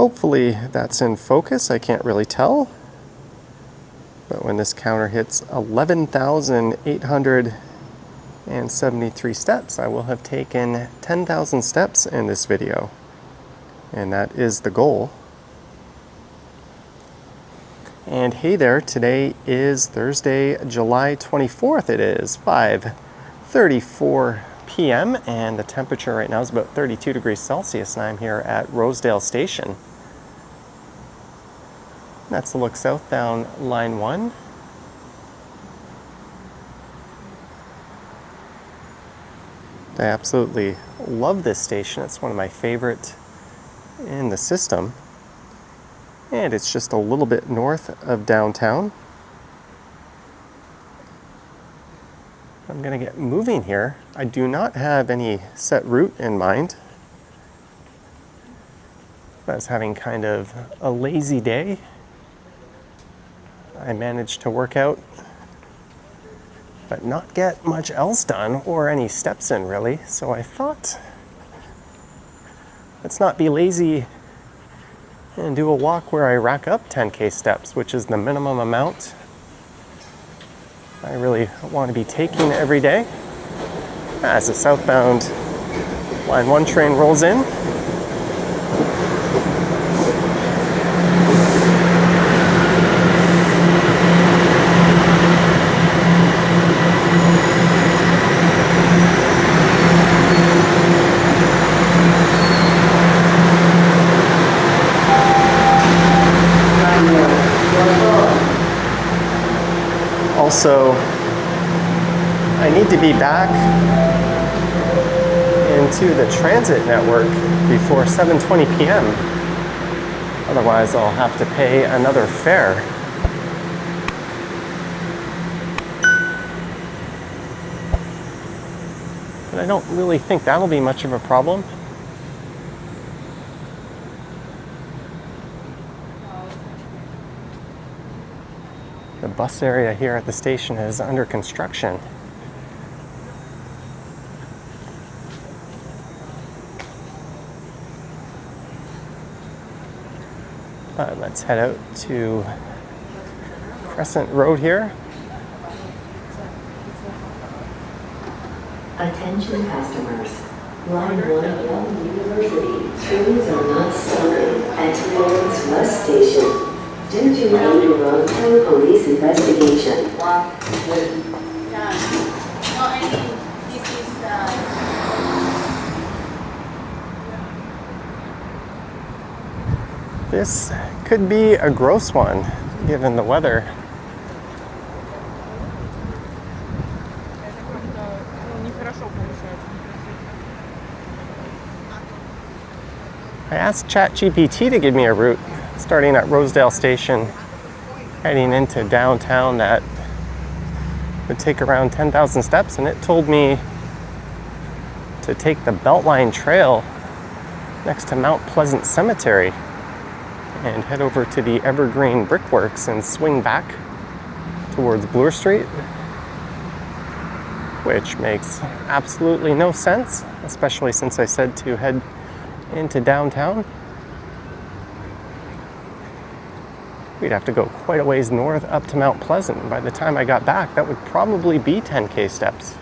Hopefully that's in focus. I can't really tell. But when this counter hits 11,873 steps, I will have taken 10,000 steps in this video. And that is the goal. And hey there, today is Thursday, July 24th. It is 5:34 p.m. and the temperature right now is about 32 degrees Celsius, and I'm here at Rosedale Station. That's the look south down line 1. I absolutely love this station. It's one of my favorite in the system. And it's just a little bit north of downtown. I'm going to get moving here. I do not have any set route in mind. I was having kind of a lazy day. I managed to work out, but not get much else done or any steps in really. So I thought, let's not be lazy and do a walk where I rack up 10K steps, which is the minimum amount I really want to be taking every day. As the southbound line 1 train rolls in. Also, I need to be back into the transit network before 7:20 p.m. Otherwise, I'll have to pay another fare. But I don't really think that'll be much of a problem. The bus area here at the station is under construction. Let's head out to Crescent Road here. Attention customers. Line 1 Wellesley University. Trains are not stopping at Yorkville West Station due to underground police investigation. This could be a gross one, given the weather. I asked ChatGPT to give me a route starting at Rosedale Station, heading into downtown that would take around 10,000 steps, and it told me to take the Beltline Trail next to Mount Pleasant Cemetery and head over to the Evergreen Brickworks and swing back towards Bloor Street, which makes absolutely no sense, especially since I said to head into downtown. We'd have to go quite a ways north up to Mount Pleasant, and by the time I got back, that would probably be 10K steps.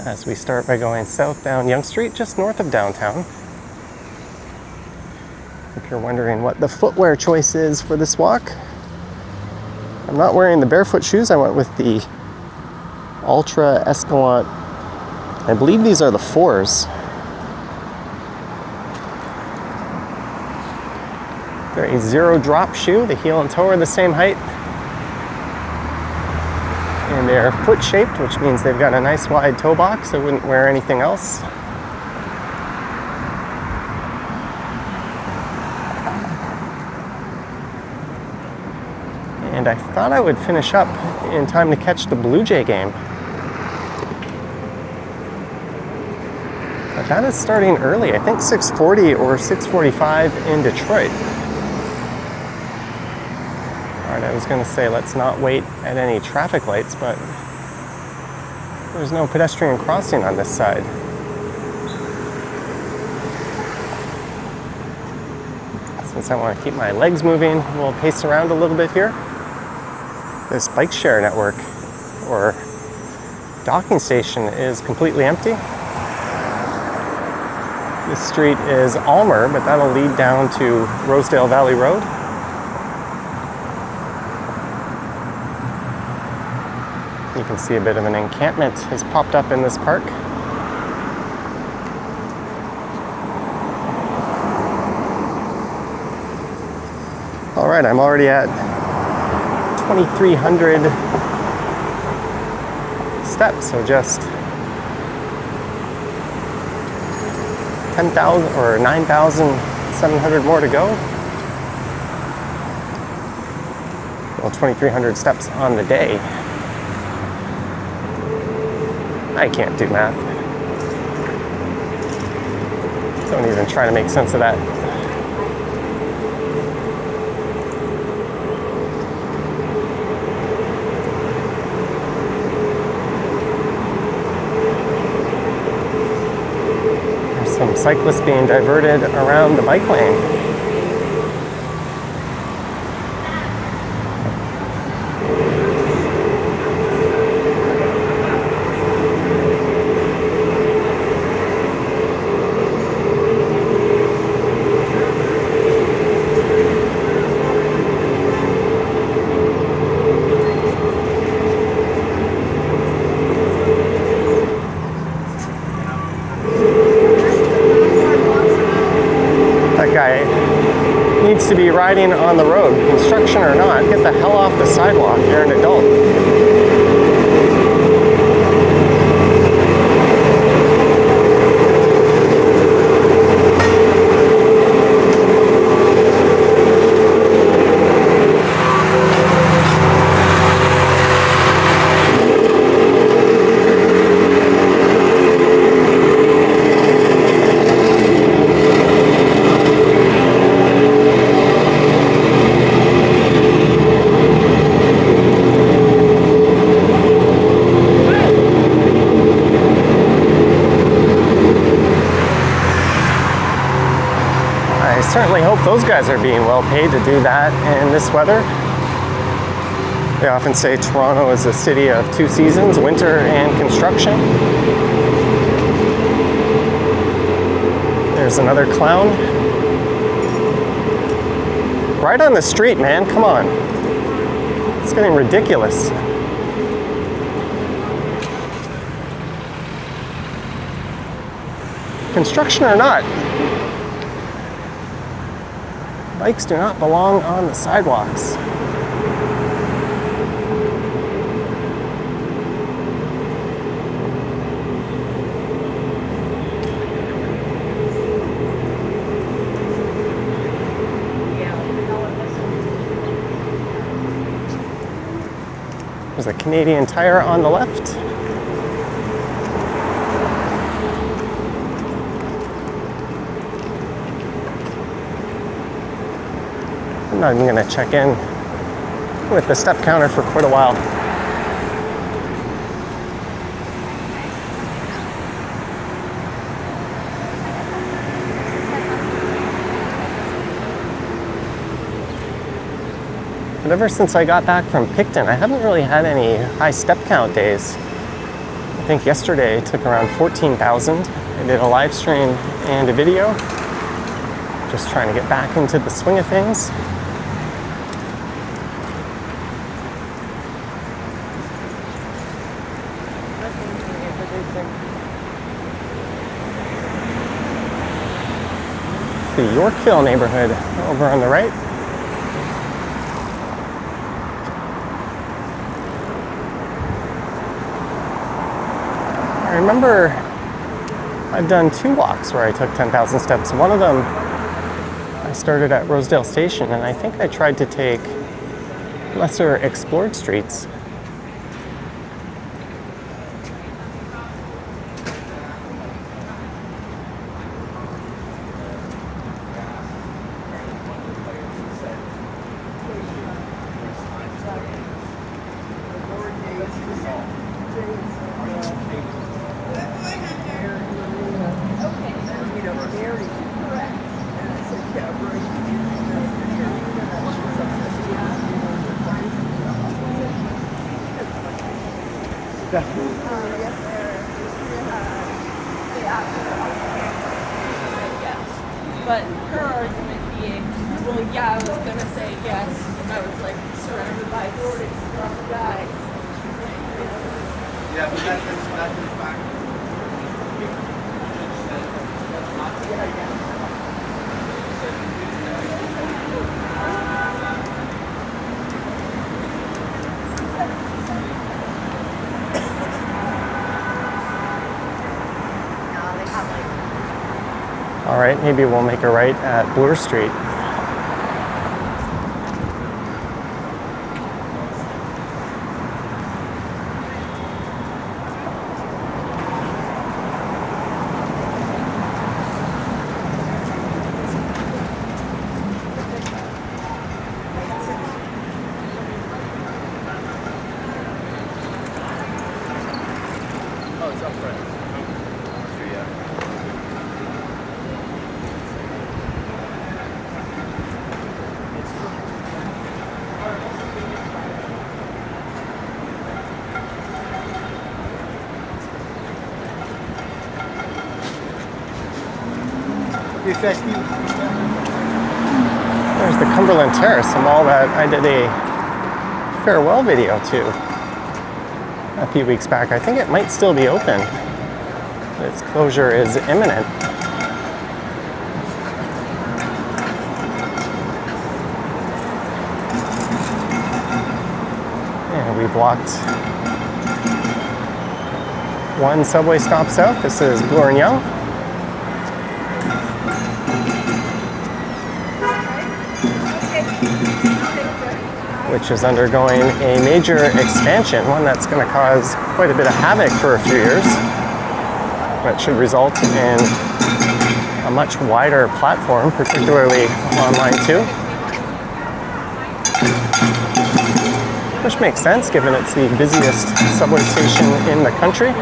As we start by going south down Yonge Street, just north of downtown. If you're wondering what the footwear choice is for this walk, I'm not wearing the barefoot shoes. I went with the Ultra Escalante. I believe these are the 4s. They're a zero drop shoe. The heel and toe are the same height. And they're foot shaped, which means they've got a nice wide toe box. I wouldn't wear anything else. And I thought I would finish up in time to catch the Blue Jay game. But That is starting early. I think 6:40 or 6:45 in Detroit. All right, I was going to say let's not wait at any traffic lights, but there's no pedestrian crossing on this side. Since I want to keep my legs moving, we'll pace around a little bit here. This bike share network or docking station is completely empty. This street is Almer, but that'll lead down to Rosedale Valley Road. You can see a bit of an encampment has popped up in this park. All right, I'm already at 2,300 steps, so just 10,000 or 9,700 more to go. Well, 2,300 steps on the day. I can't do math. Don't even try to make sense of that. There's some cyclists being diverted around the bike lane. Needs to be riding on the road, construction or not. Get the hell off the sidewalk. You're an adult. I certainly hope those guys are being well paid to do that in this weather. They often say Toronto is a city of two seasons, winter and construction. There's another clown. Right on the street, man, come on. It's getting ridiculous. Construction or not, bikes do not belong on the sidewalks. There's a Canadian Tire on the left. I'm not even going to check in with the step counter for quite a while. But ever since I got back from Picton, I haven't really had any high step count days. I think yesterday I took around 14,000. I did a live stream and a video. Just trying to get back into the swing of things. The Yorkville neighborhood over on the right. I remember I've done 2 walks where I took 10,000 steps. One of them I started at Rosedale Station, and I think I tried to take lesser explored streets. They asked her how she said yes. But her argument being, well, yeah, I was gonna say yes, and I was like surrounded by Nordics from the guys. Yeah, but that's the fact. All right, maybe we'll make a right at Bloor Street. Oh, it's up right. There's the Cumberland Terrace, a mall that I did a farewell video to a few weeks back. I think it might still be open. Its closure is imminent. And we've walked one subway stop south. This is Bloor and Yonge. Which is undergoing a major expansion, one that's going to cause quite a bit of havoc for a few years, but should result in a much wider platform, particularly on line 2. Which makes sense given it's the busiest subway station in the country.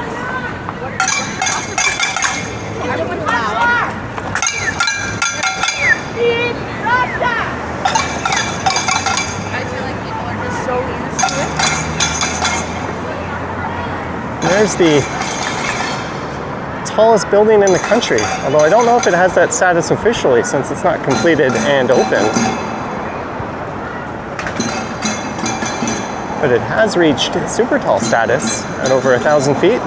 There's the tallest building in the country, although I don't know if it has that status officially since it's not completed and open. But it has reached super tall status at over 1,000 feet.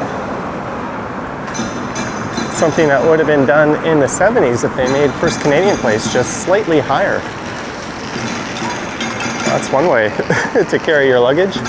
Something that would have been done in the 70s if they made First Canadian Place just slightly higher. That's one way to carry your luggage.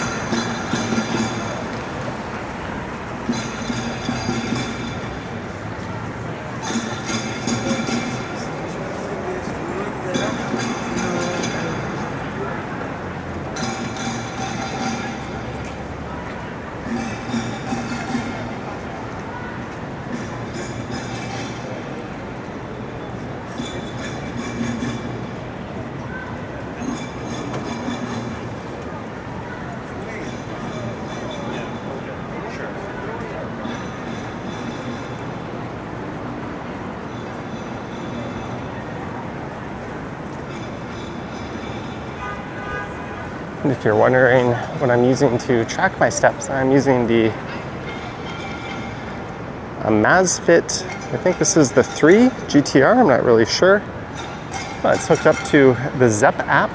And if you're wondering what I'm using to track my steps, I'm using the Mazfit, I think this is the 3 GTR, I'm not really sure. But it's hooked up to the Zepp app.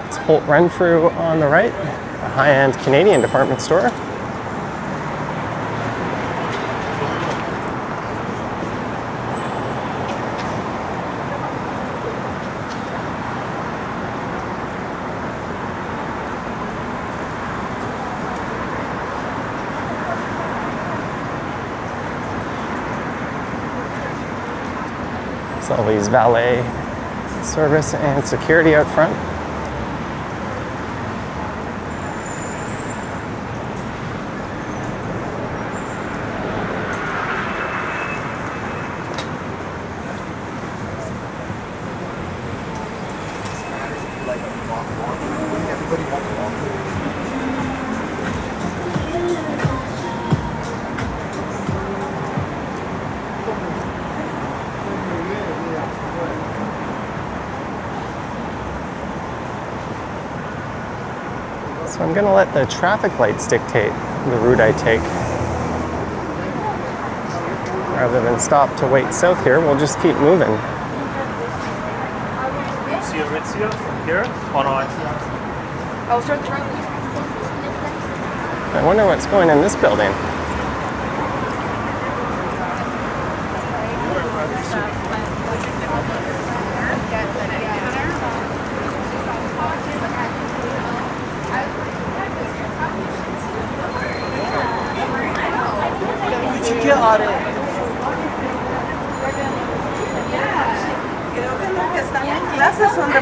It's Holt Renfrew on the right, a high-end Canadian department store. Always valet service and security out front. So I'm gonna let the traffic lights dictate the route I take. Rather than stop to wait south here, we'll just keep moving. See Aritzia from here? Oh no, I see. I'll start the road. I wonder what's going in this building. Gracias son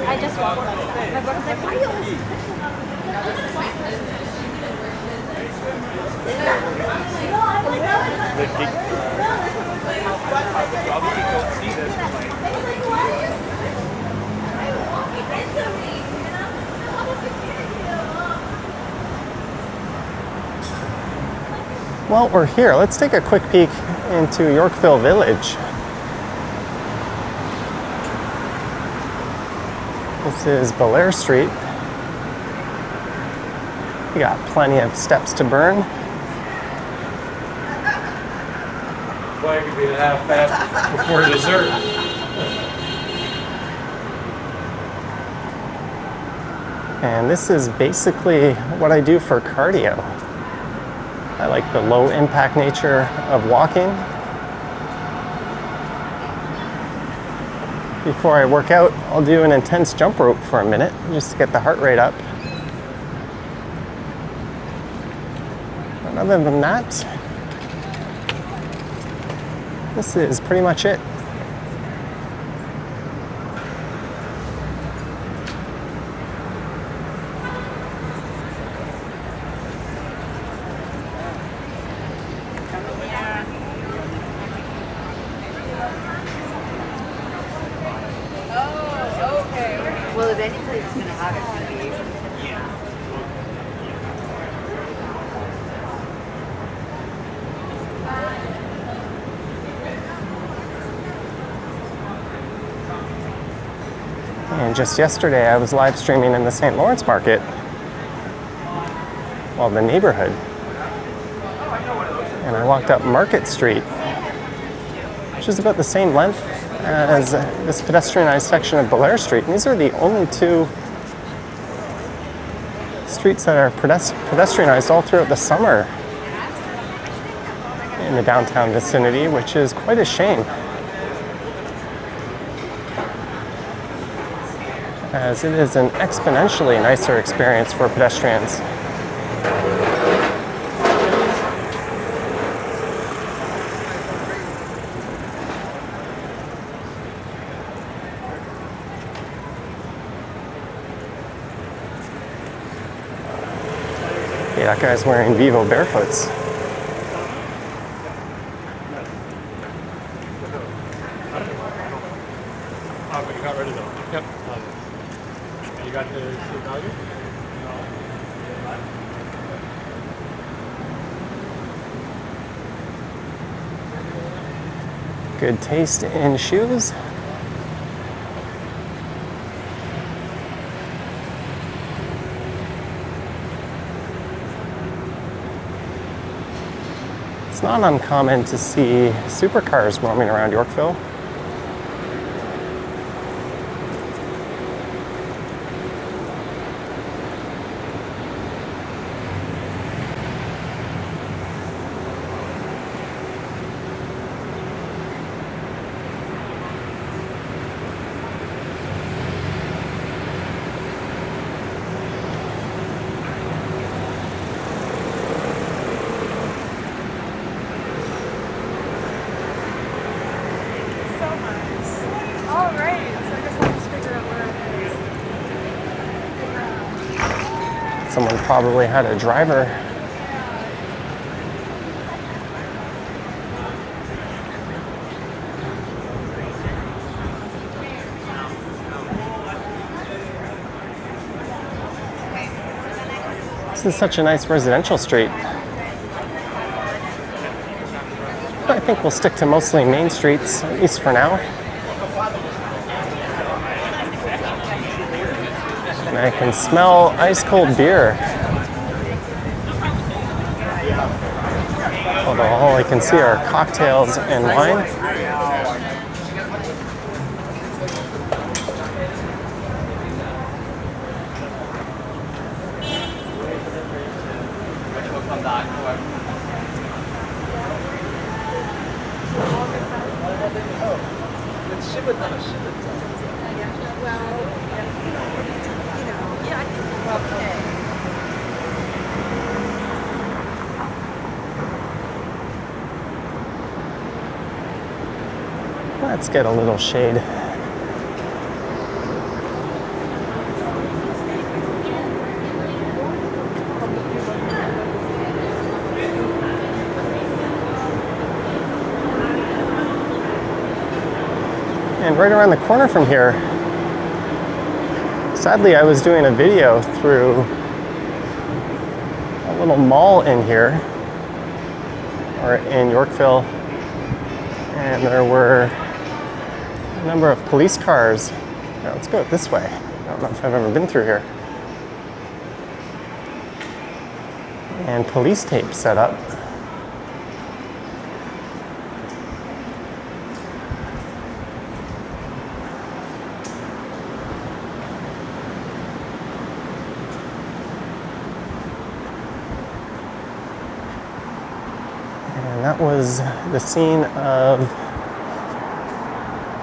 I just walked like that. My brother's like, why do you always Obviously don't see this from like Well, we're here. Let's take a quick peek into Yorkville Village. This is Belair Street. We got plenty of steps to burn. flag could be half past before dessert. And this is basically what I do for cardio. I like the low impact nature of walking. Before I work out, I'll do an intense jump rope for a minute just to get the heart rate up. And other than that, this is pretty much it. Well, if any place is going to have it, it's going to be Asian. And just yesterday, I was live streaming in the St. Lawrence Market. Well, the neighborhood. And I walked up Market Street, which is about the same length as this pedestrianized section of Belair Street. And these are the only two streets that are pedestrianized all throughout the summer in the downtown vicinity, which is quite a shame, as it is an exponentially nicer experience for pedestrians. Yeah, that guy's wearing Vivo barefoots. Oh, but you got rid of them. Yep. You got the value? Good taste in shoes. It's not uncommon to see supercars roaming around Yorkville. Someone probably had a driver. This is such a nice residential street. think we'll stick to mostly main streets, at least for now. And I can smell ice cold beer. Although all I can see are cocktails and wine. Let's get a little shade. And right around the corner from here, sadly I was doing a video through a little mall in here, or in Yorkville, and there were a number of police cars. Now, let's go this way. I don't know if I've ever been through here. And police tape set up. And that was the scene of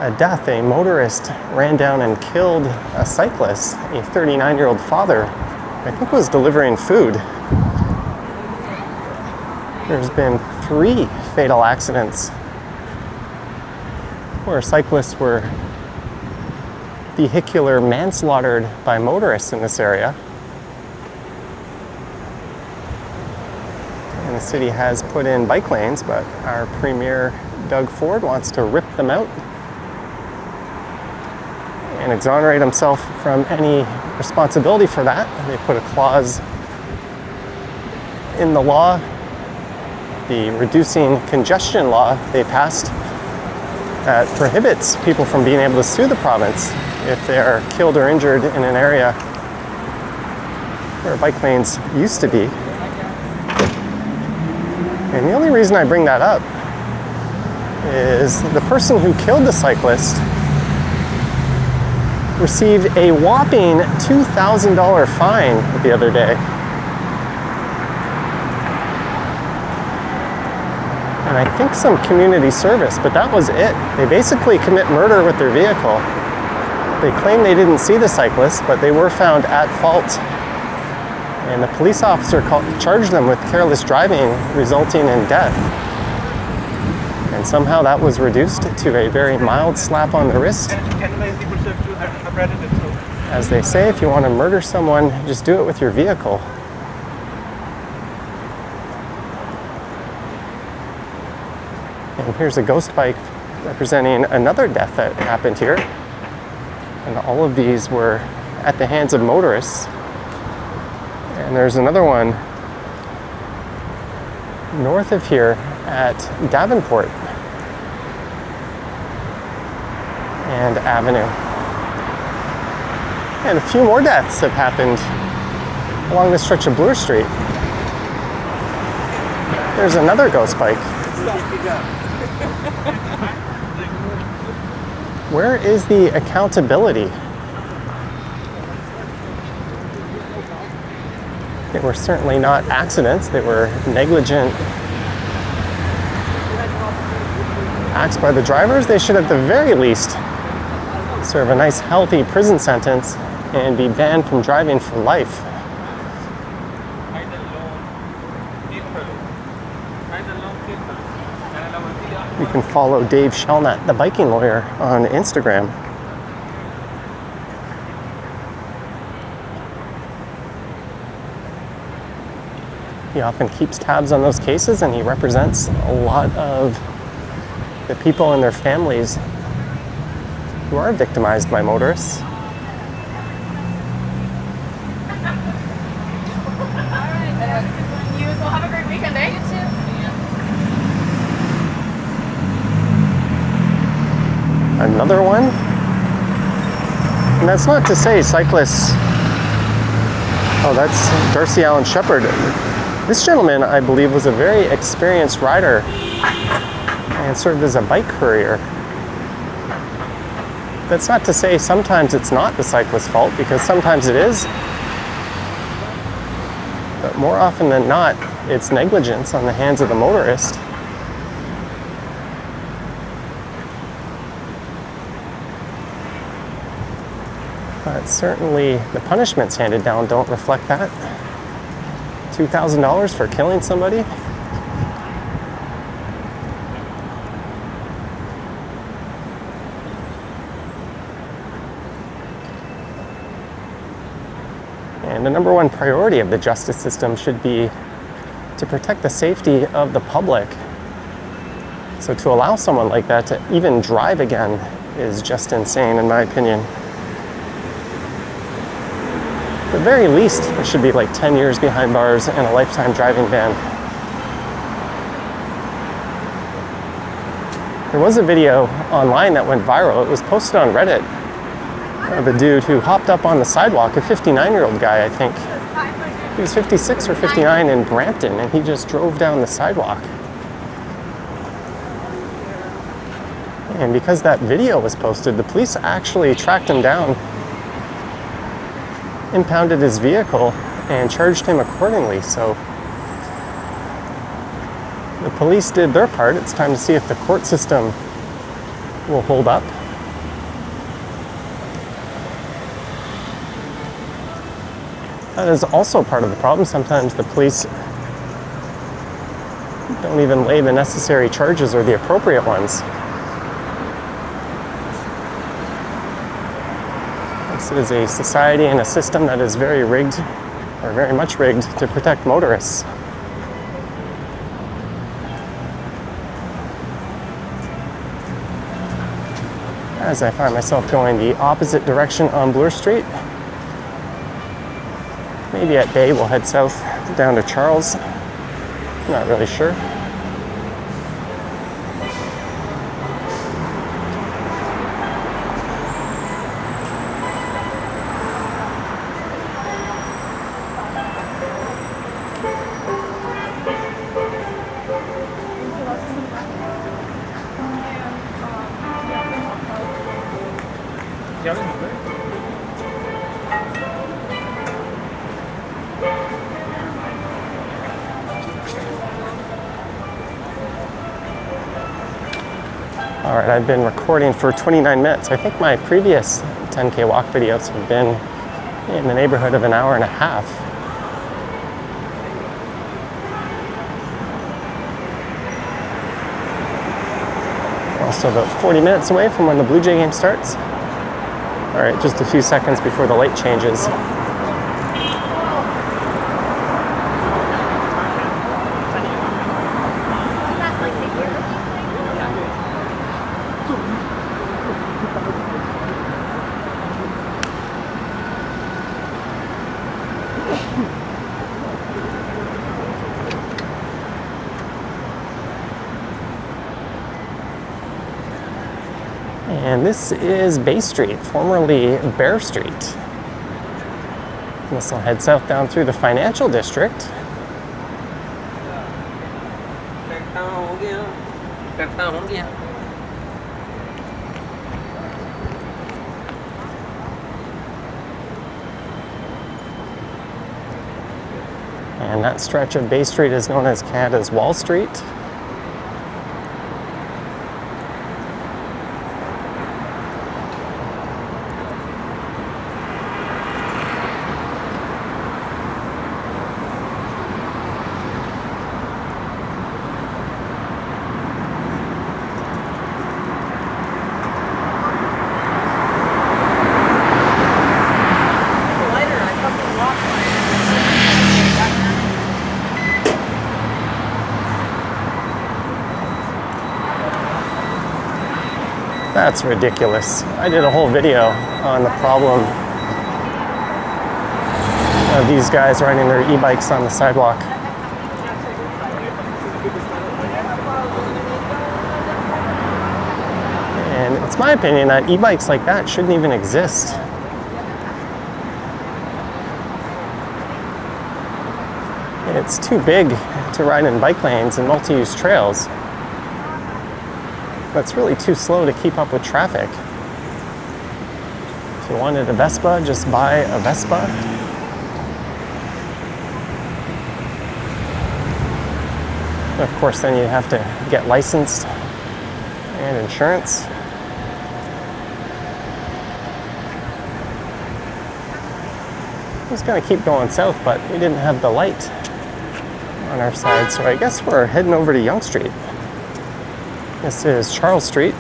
a death. A motorist ran down and killed a cyclist, a 39-year-old father. I think was delivering food. There's been 3 fatal accidents where cyclists were vehicular manslaughtered by motorists in this area. And the city has put in bike lanes, but our Premier Doug Ford wants to rip them out and exonerate himself from any responsibility for that. They put a clause in the law, the reducing congestion law they passed, that prohibits people from being able to sue the province if they are killed or injured in an area where bike lanes used to be. And the only reason I bring that up is the person who killed the cyclist received a whopping $2,000 fine the other day. And I think some community service, but that was it. They basically commit murder with their vehicle. They claim they didn't see the cyclist, but they were found at fault. And the police officer charged them with careless driving, resulting in death. And somehow that was reduced to a very mild slap on the wrist. As they say, if you want to murder someone, just do it with your vehicle. And here's a ghost bike representing another death that happened here. And all of these were at the hands of motorists. And there's another one north of here at Davenport and Avenue. And a few more deaths have happened along this stretch of Bloor Street. There's another ghost bike. Where is the accountability? They were certainly not accidents. They were negligent acts by the drivers. They should at the very least serve a nice healthy prison sentence and be banned from driving for life. You can follow Dave Shellnut, the biking lawyer, on Instagram. He often keeps tabs on those cases, and he represents a lot of the people and their families who are victimized by motorists. You will have a great weekend, eh? You too. Another one. And that's not to say cyclists. Oh, that's Darcy Allen Shepherd. This gentleman, I believe, was a very experienced rider and served as a bike courier. That's not to say sometimes it's not the cyclist's fault, because sometimes it is. But more often than not, it's negligence on the hands of the motorist. But certainly the punishments handed down don't reflect that. $2,000 for killing somebody? And the number one priority of the justice system should be to protect the safety of the public. So to allow someone like that to even drive again is just insane, in my opinion. At the very least, it should be like 10 years behind bars and a lifetime driving ban. There was a video online that went viral. It was posted on Reddit of a dude who hopped up on the sidewalk, a 59-year-old guy, I think. He was 56 or 59 in Brampton, and he just drove down the sidewalk. And because that video was posted, the police actually tracked him down, impounded his vehicle, and charged him accordingly. So the police did their part. It's time to see if the court system will hold up. That is also part of the problem. Sometimes the police don't even lay the necessary charges or the appropriate ones. This is a society and a system that is very rigged, or very much rigged, to protect motorists. As I find myself going the opposite direction on Bloor Street. Maybe at Bay we'll head south down to Charles. Not really sure. All right, I've been recording for 29 minutes. I think my previous 10K walk videos have been in the neighborhood of an hour and a half. We're also about 40 minutes away from when the Blue Jay game starts. All right, just a few seconds before the light changes. And this is Bay Street, formerly Bear Street. This will head south down through the financial district. And that stretch of Bay Street is known as Canada's Wall Street. That's ridiculous. I did a whole video on the problem of these guys riding their e-bikes on the sidewalk. And It's my opinion that e-bikes like that shouldn't even exist. It's too big to ride in bike lanes and multi-use trails. But it's really too slow to keep up with traffic. If you wanted a Vespa, just buy a Vespa. Of course, then you have to get licensed and insurance. I was going to keep going south, but we didn't have the light on our side, so I guess we're heading over to Yonge Street. This is Charles Street.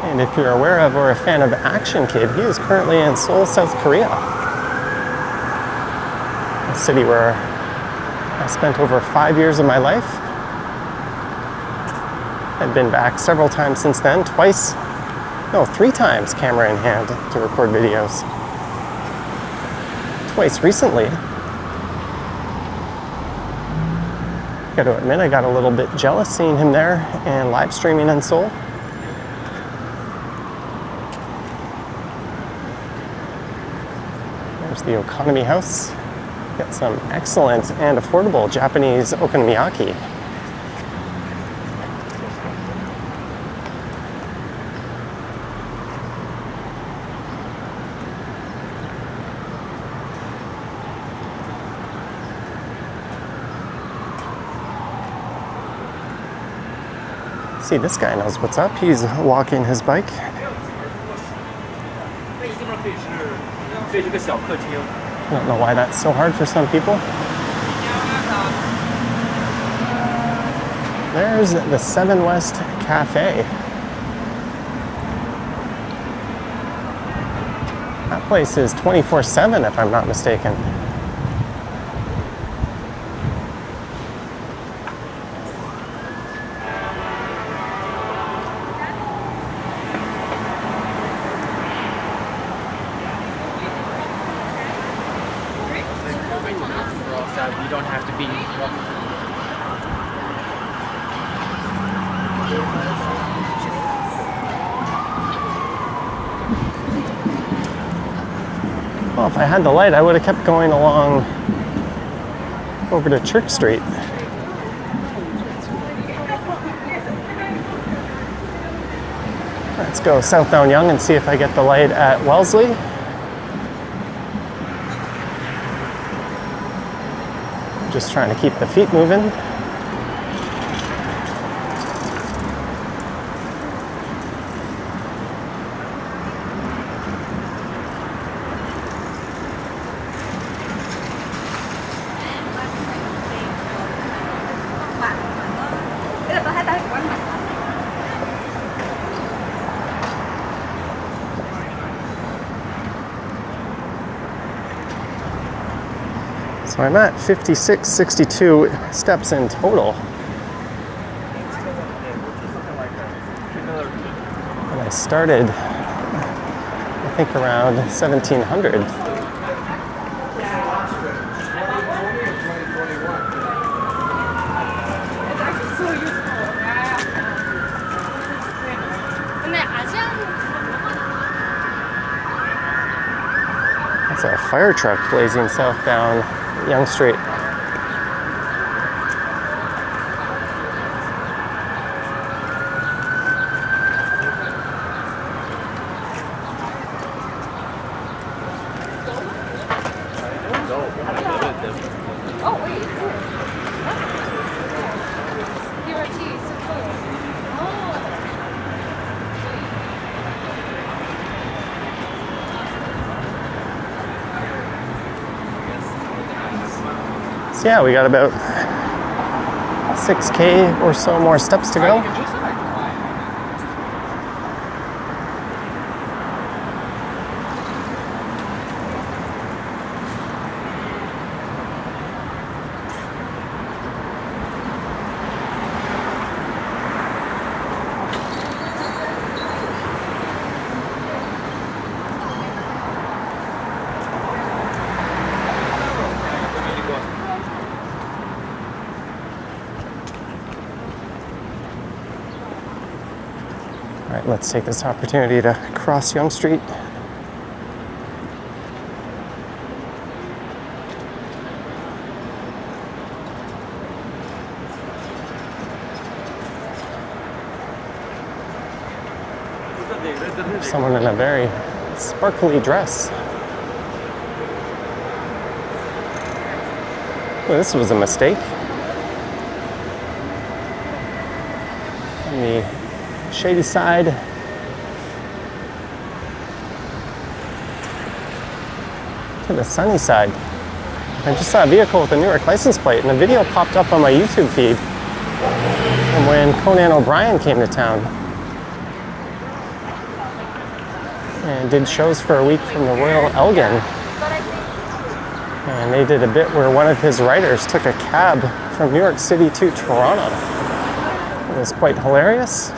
And if you're aware of or a fan of Action Kid, he is currently in Seoul, South Korea. A city where I spent over 5 years of my life. I've been back several times since then, three times camera in hand to record videos. Twice recently. Gotta admit, I got a little bit jealous seeing him there and live streaming in Seoul. There's the Economy House. Got some excellent and affordable Japanese okonomiyaki. See, this guy knows what's up. He's walking his bike. I don't know why that's so hard for some people. There's the 7 West Cafe. That place is 24/7 if I'm not mistaken. You don't have to be Well, if I had the light, I would have kept going along over to Church Street. Let's go southbound Yonge and see if I get the light at Wellesley. Just trying to keep the feet moving. So I'm at 5662 steps in total. And I started, I think, around 1700. That's a fire truck blazing south down Yonge Street. So yeah, we got about 6K or so more steps to go. Let's take this opportunity to cross Yonge Street. Someone in a very sparkly dress. Well, this was a mistake. On the shady side. To the sunny side. I just saw a vehicle with a Newark license plate, and a video popped up on my YouTube feed from when Conan O'Brien came to town and did shows for a week from the Royal Elgin. And they did a bit where one of his writers took a cab from New York City to Toronto. It was quite hilarious.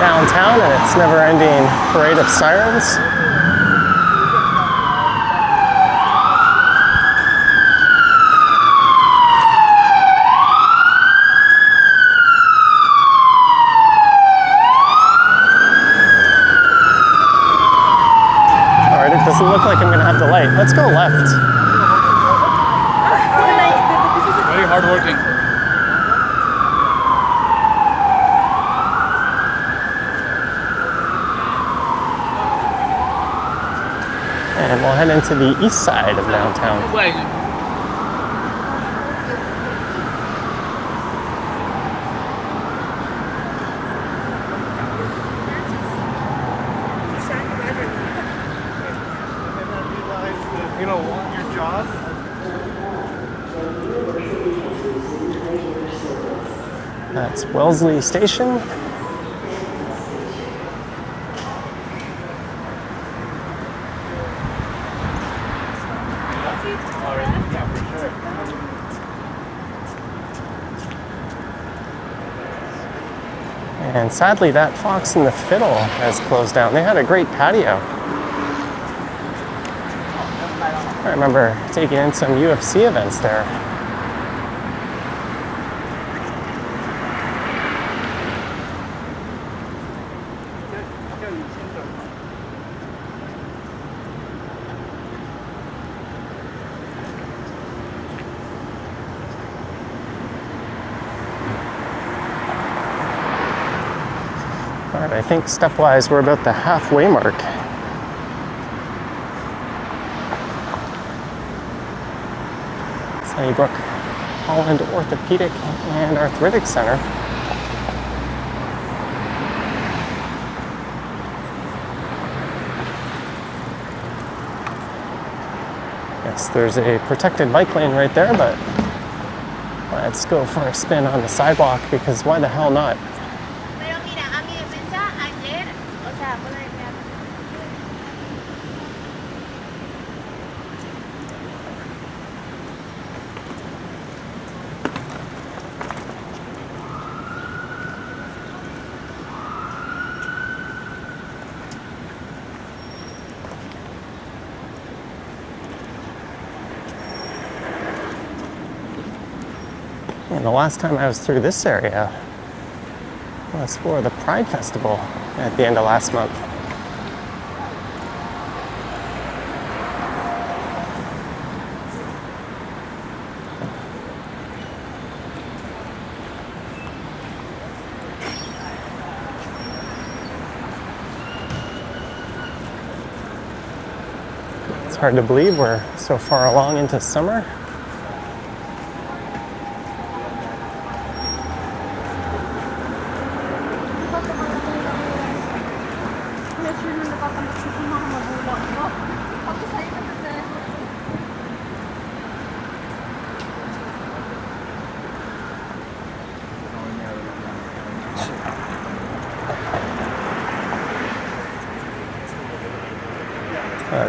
Downtown, and its never-ending parade of sirens. All right, it doesn't look like I'm gonna have the light. Let's go left. Very hardworking. And we'll head into the east side of downtown. You know, want your job? That's Wellesley Station. And sadly, that Fox and the Fiddle has closed down. They had a great patio. I remember taking in some UFC events there. All right, I think stepwise we're about the halfway mark. Sunnybrook Holland Orthopedic and Arthritic Center. Yes, there's a protected bike lane right there, but let's go for a spin on the sidewalk because why the hell not? Pero mira, a mi defensa ayer, o sea, And the last time I was through this area was for the Pride Festival at the end of last month. It's hard to believe we're so far along into summer.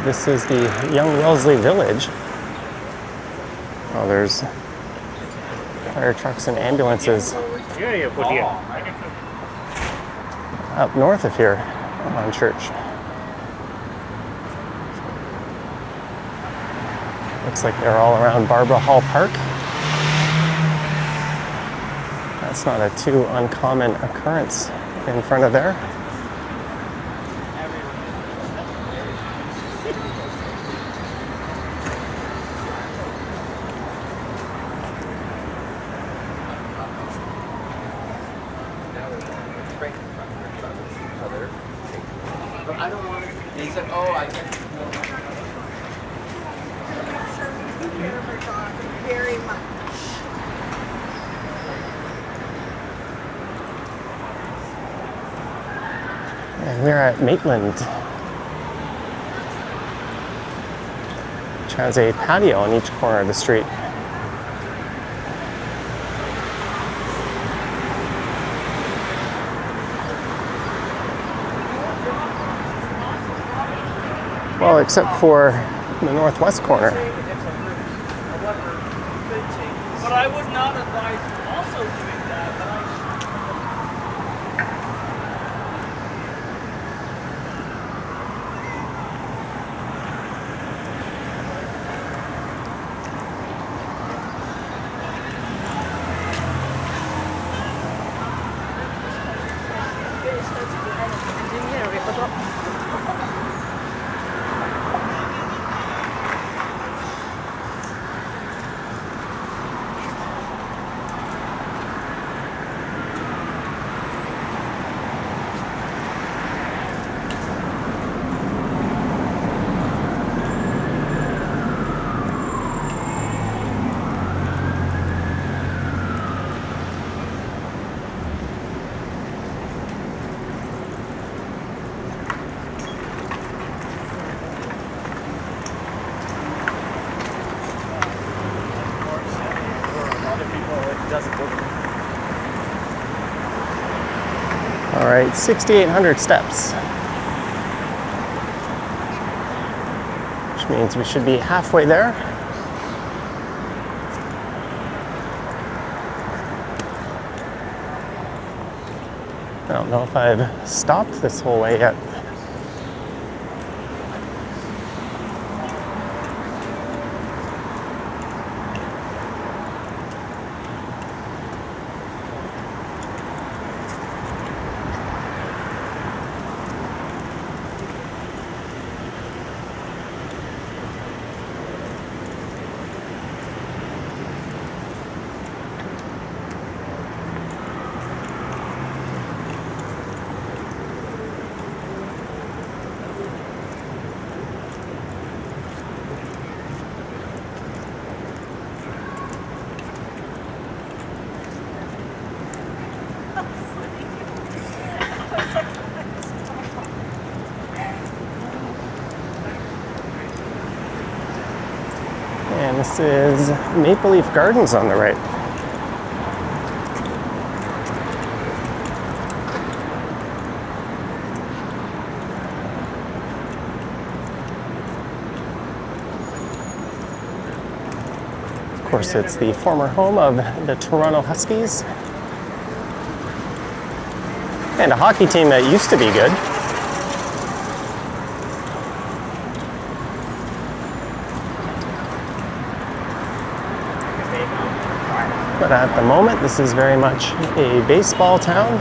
This is the Young Wellesley Village. Oh, there's fire trucks and ambulances up north of here on Church. Looks like they're all around Barbara Hall Park. That's not a too uncommon occurrence in front of there. Very much. And we're at Maitland, which has a patio on each corner of the street. Well, except for the northwest corner. But I would not advise also doing that. But All right, 6,800 steps, which means we should be halfway there. I don't know if I've stopped this whole way yet. And this is Maple Leaf Gardens on the right. Of course, it's the former home of the Toronto Huskies and a hockey team that used to be good. But at the moment, this is very much a baseball town.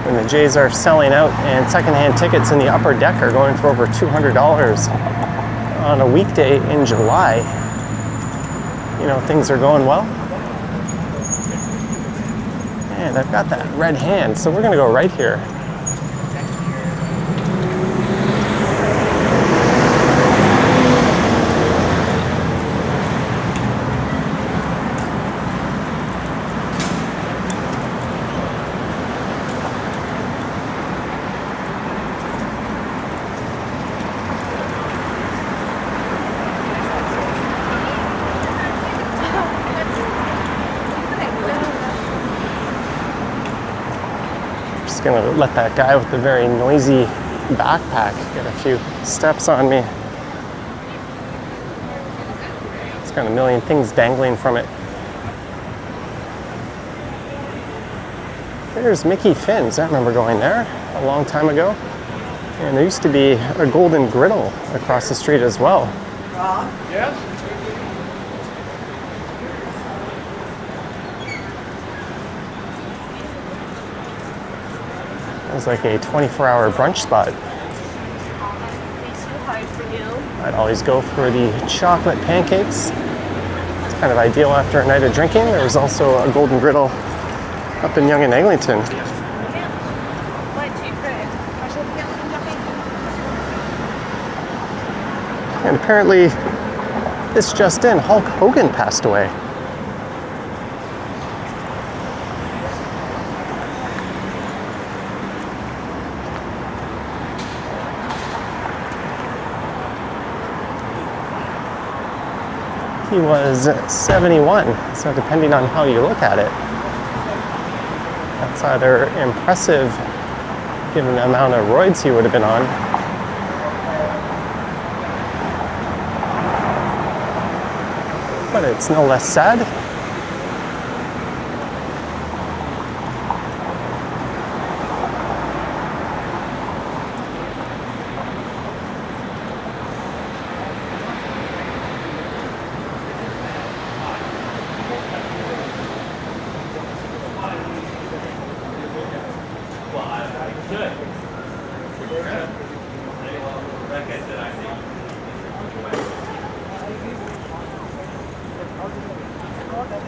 And the Jays are selling out, and secondhand tickets in the upper deck are going for over $200 on a weekday in July. You know, things are going well. And I've got that red hand, so we're gonna go right here. Just gonna let that guy with the very noisy backpack get a few steps on me. It's got a million things dangling from it. There's Mickey Finn's. I remember going there a long time ago. And there used to be a Golden Griddle across the street as well. Yes? It was like a 24-hour brunch spot. I'd always go for the chocolate pancakes. It's kind of ideal after a night of drinking. There was also a Golden Griddle up in Yonge and Eglinton. And apparently, this just in, Hulk Hogan passed away. He was 71, so depending on how you look at it, that's either impressive given the amount of roids he would have been on, but it's no less sad.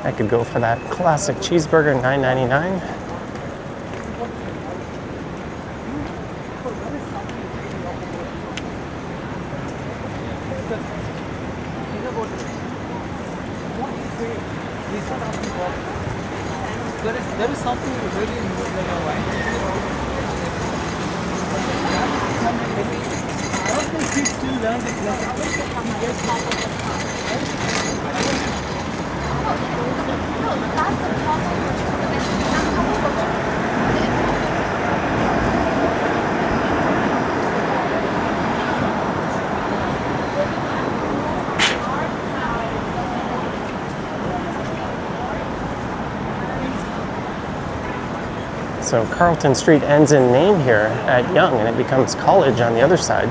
I could go for that classic cheeseburger, $9.99. There is something really new in your mind. I don't think he still learned it. So Carlton Street ends in name here at Yonge, and it becomes College on the other side.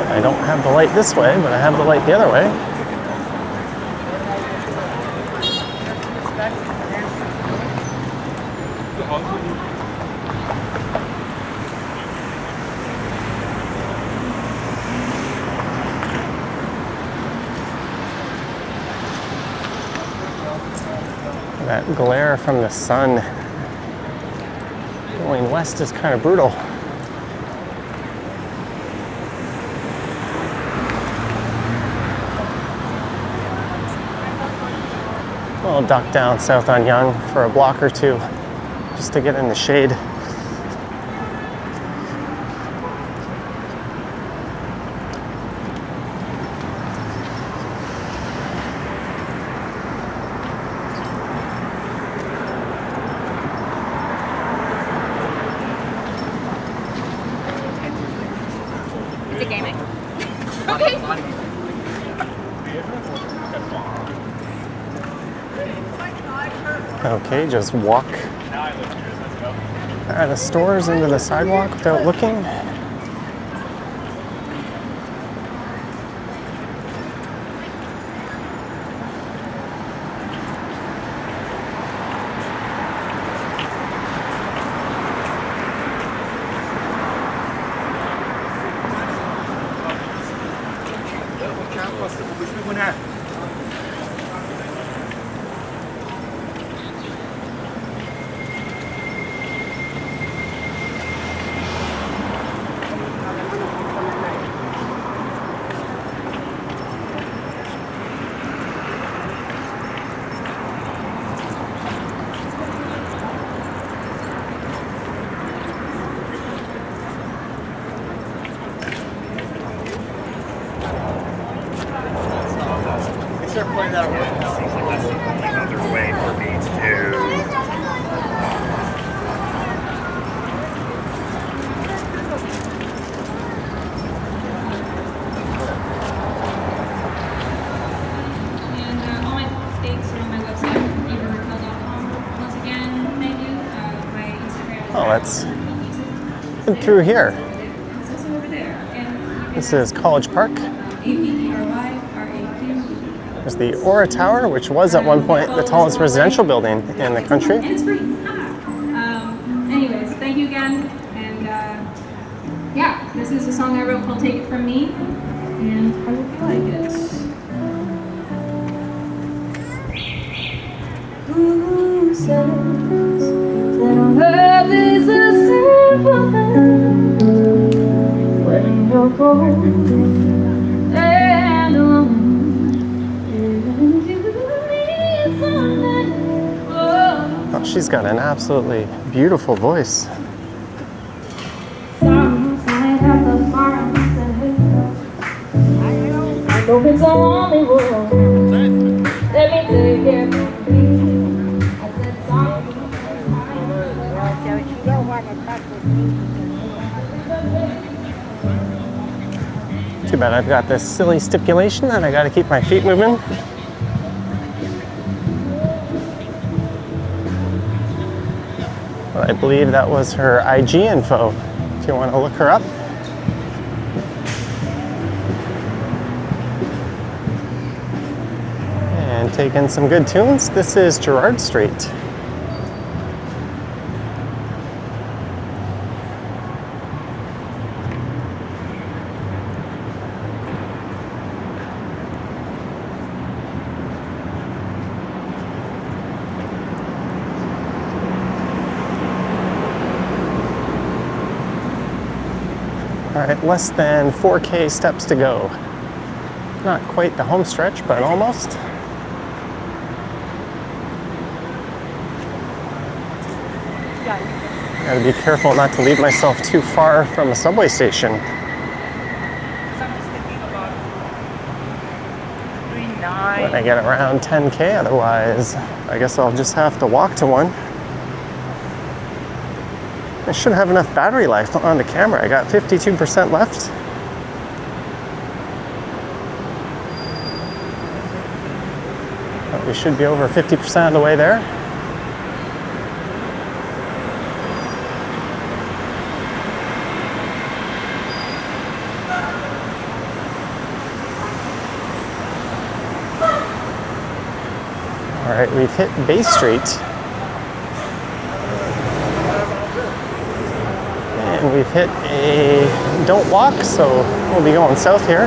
I don't have the light this way, but I have the light the other way. That glare from the sun going west is kind of brutal. I'll duck down south on Yonge for a block or two just to get in the shade. Is it gaming? Okay, just walk out of the stores into the sidewalk without looking. Start playing that away. Seems like that's the only other way for me to let's head through here. This is College Park. There's the Aura Tower, which was at one point the tallest residential building in the country. And it's free. Anyways, thank you again. And yeah, this is a song I wrote called Take It From Me. And I hope you like it. Who says that love is a simple thing when you're cold and alone? Oh, she's got an absolutely beautiful voice. I know it's only world. Let me take it from me. I said sorry. You don't want to touch with me. Too bad I've got this silly stipulation that I got to keep my feet moving. Well, I believe that was her IG info, if you want to look her up. And take in some good tunes. This is Gerrard Street. All right, less than 4K steps to go. Not quite the home stretch, but almost. Gotta be careful not to leave myself too far from a subway station. I'm just thinking about doing 9. When I get around 10K, otherwise, I guess I'll just have to walk to one. I should have enough battery life on the camera. I got 52% left. But we should be over 50% of the way there. All right, we've hit Bay Street. And we've hit a don't walk, so we'll be going south here.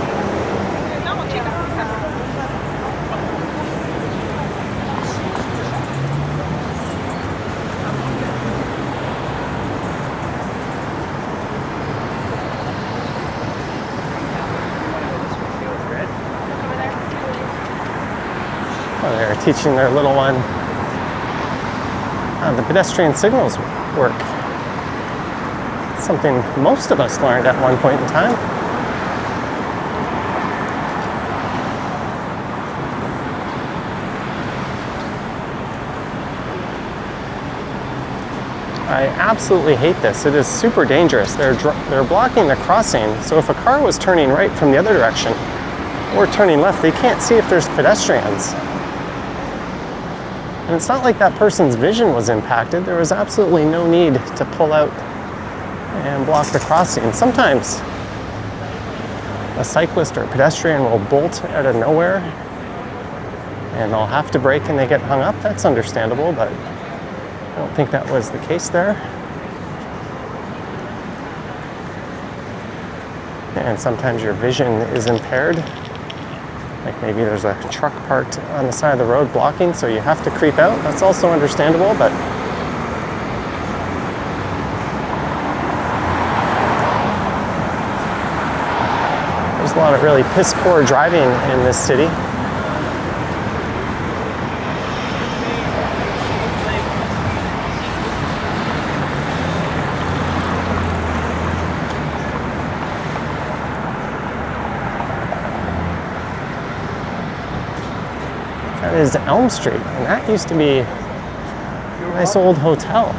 Oh, they're teaching their little one how the pedestrian signals work. Something most of us learned at one point in time. I absolutely hate this. It is super dangerous. They're blocking the crossing, so if a car was turning right from the other direction or turning left, they can't see if there's pedestrians. And it's not like that person's vision was impacted. There was absolutely no need to pull out and block the crossing. Sometimes a cyclist or a pedestrian will bolt out of nowhere and they'll have to brake and they get hung up. That's understandable, but I don't think that was the case there. And sometimes your vision is impaired. Like maybe there's a truck parked on the side of the road blocking, so you have to creep out. That's also understandable, but there's a lot of really piss poor driving in this city. That is Elm Street, and that used to be a nice old hotel.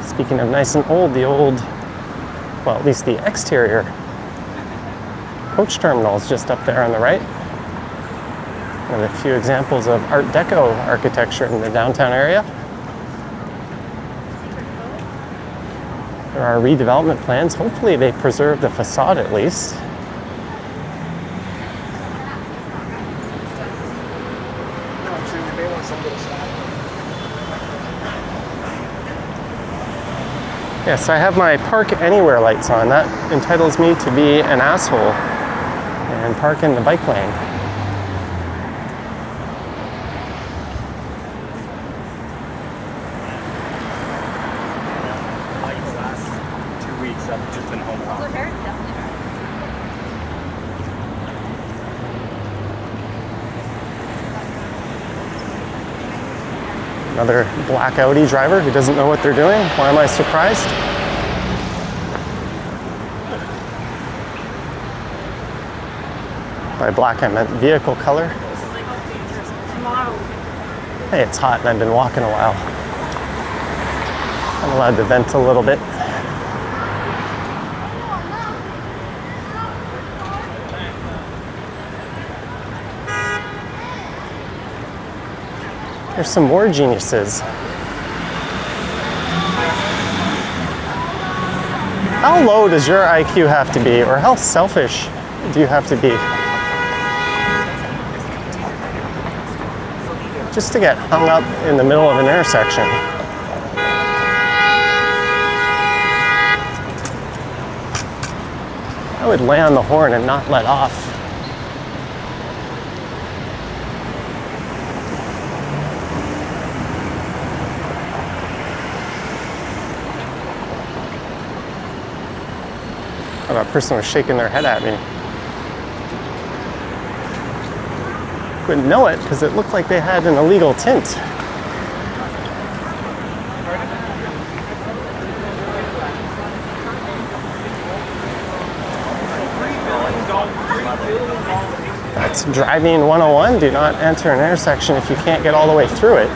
Speaking of nice and old, the old, well, at least the exterior coach terminal is just up there on the right. One of the few examples of Art Deco architecture in the downtown area. There are redevelopment plans. Hopefully they preserve the facade at least. Yes, I have my Park Anywhere lights on. That entitles me to be an asshole and park in the bike lane. Like the last 2 weeks, I've just been home a lot. Another black Audi driver who doesn't know what they're doing. Why am I surprised? By black, I meant vehicle color. Hey, it's hot and I've been walking a while. I'm allowed to vent a little bit. There's some more geniuses. How low does your IQ have to be, or how selfish do you have to be just to get hung up in the middle of an intersection? I would lay on the horn and not let off. That person was shaking their head at me. Couldn't know it because it looked like they had an illegal tint. That's driving 101. Do not enter an intersection if you can't get all the way through it.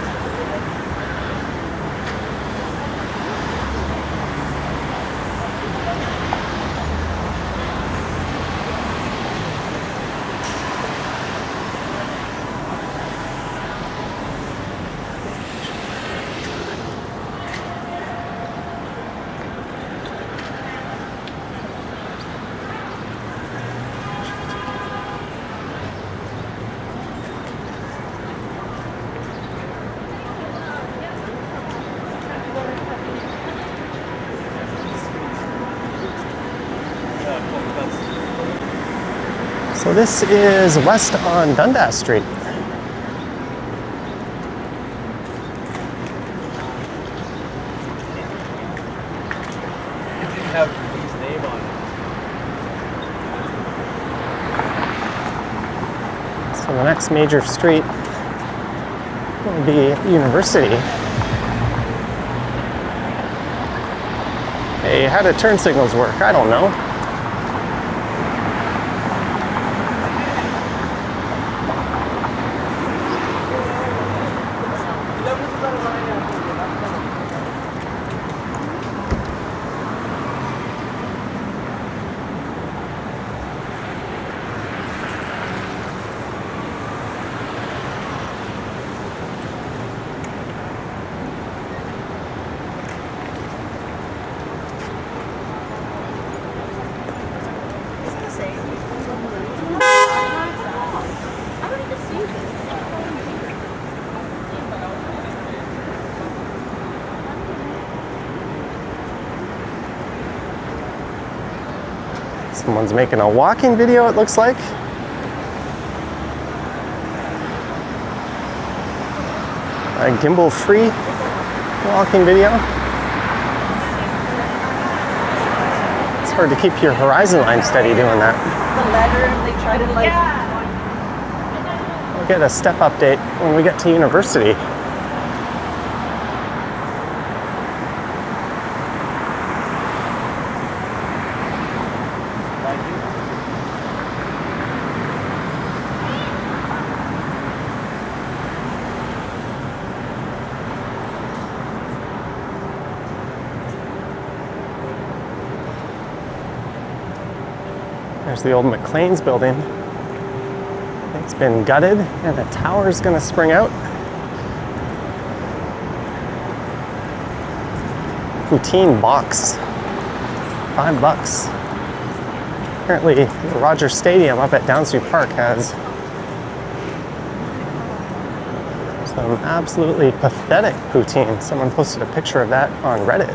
So this is west on Dundas Street. It didn't have his name on it. So the next major street will be University. Hey, how do turn signals work? I don't know. Someone's making a walking video, it looks like. A gimbal-free walking video. It's hard to keep your horizon line steady doing that. The letter, they try to like. We'll get a step update when we get to University. There's the old McLean's building. I think It's been gutted and a tower is going to spring out. Poutine box, $5. Apparently, the Rogers Stadium up at Downsview Park has some absolutely pathetic poutine. Someone posted a picture of that on Reddit.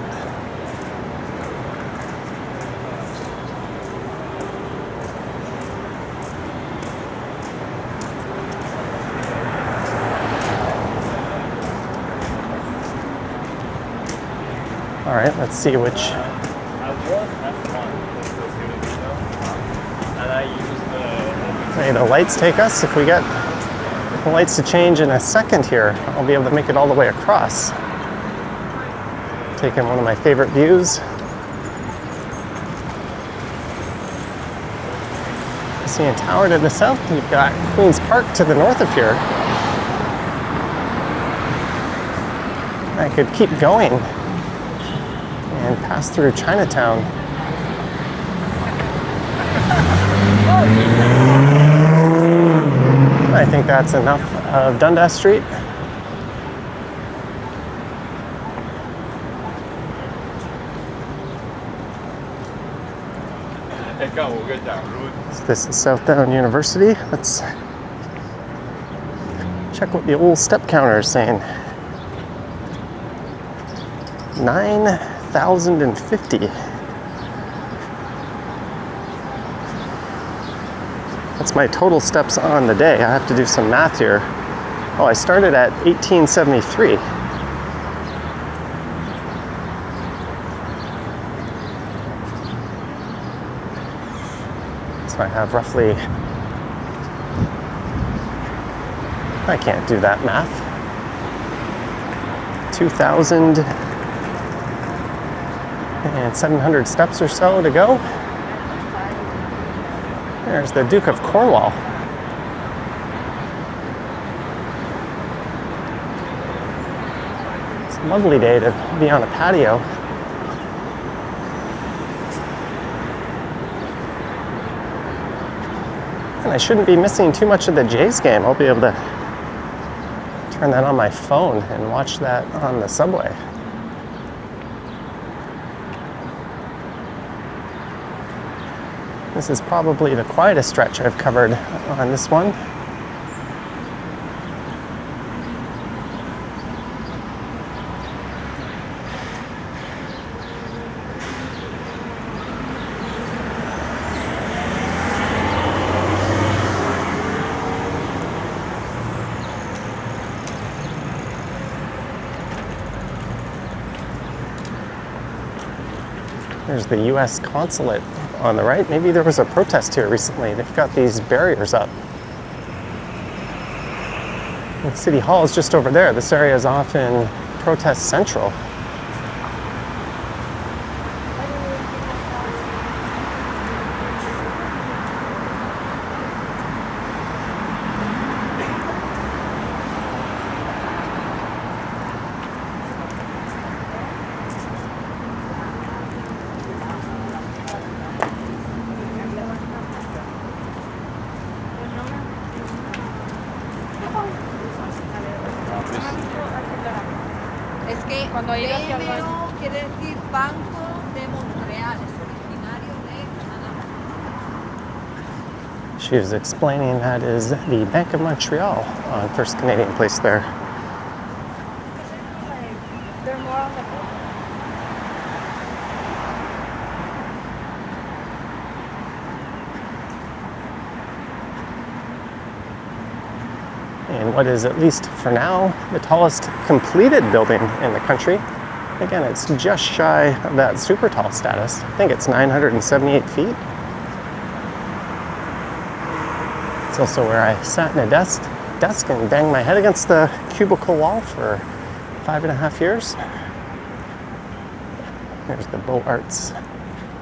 All right, let's see which. I was F1 and I used Hey, the lights take us. If we get the lights to change in a second here, I'll be able to make it all the way across. Taking one of my favorite views. Seeing Tower to the south, you've got Queen's Park to the north of here. I could keep going and pass through Chinatown. I think that's enough of Dundas Street. So this is Southdown University. Let's check what the old step counter is saying. 9,050. That's my total steps on the day. I have to do some math here. Oh, I started at 1873. So I have roughly, I can't do that math, 2,700 steps or so to go. There's the Duke of Cornwall. It's a lovely day to be on a patio. And I shouldn't be missing too much of the Jays game. I'll be able to turn that on my phone and watch that on the subway. This is probably the quietest stretch I've covered on this one. There's the U.S. consulate on the right. Maybe there was a protest here recently. They've got these barriers up. And City Hall is just over there. This area is often protest central. Es que cuando llegas hacia el baño quiere decir Banco de Montreal, es originario de Canadá. She was explaining that is the Bank of Montreal on First Canadian Place there. They're more on the boat. And what is, at least for now, the tallest completed building in the country. Again, it's just shy of that super tall status. I think it's 978 feet. It's also where I sat in a desk and banged my head against the cubicle wall for 5.5 years. There's the Beaux Arts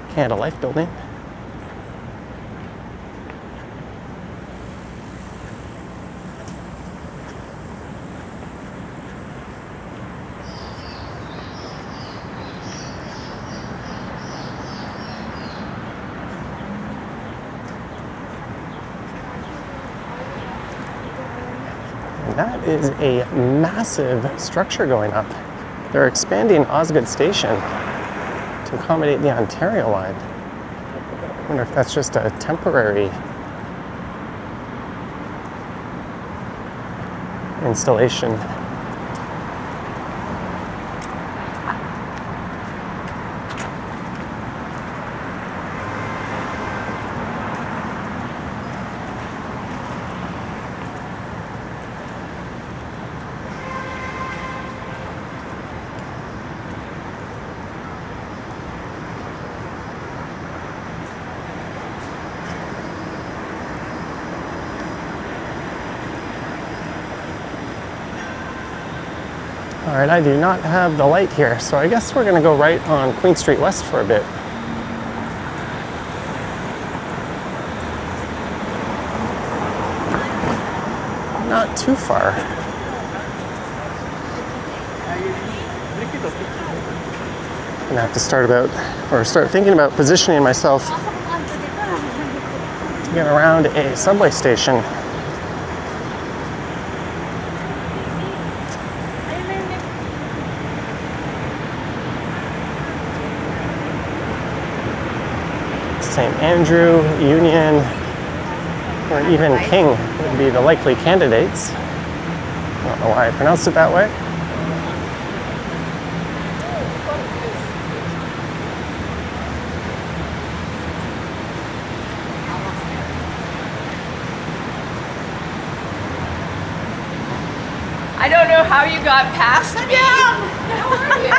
Canada Life building. that is a massive structure going up. They're expanding Osgood Station to accommodate the Ontario line. I wonder if that's just a temporary installation. All right, I do not have the light here, so I guess we're gonna go right on Queen Street West for a bit. Not too far. I'm gonna have to start thinking about positioning myself to get around a subway station. St. Andrew, Union, or even King would be the likely candidates. I don't know why I pronounced it that way. I don't know how you got past me. How are you?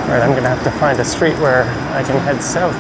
All right, I'm gonna have to find a street where I can head south.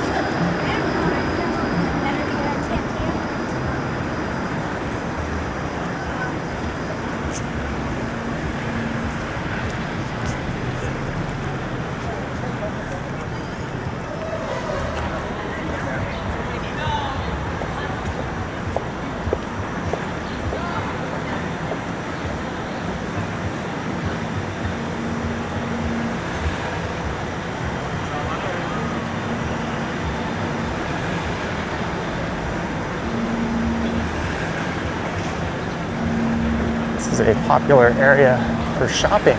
This is a popular area for shopping.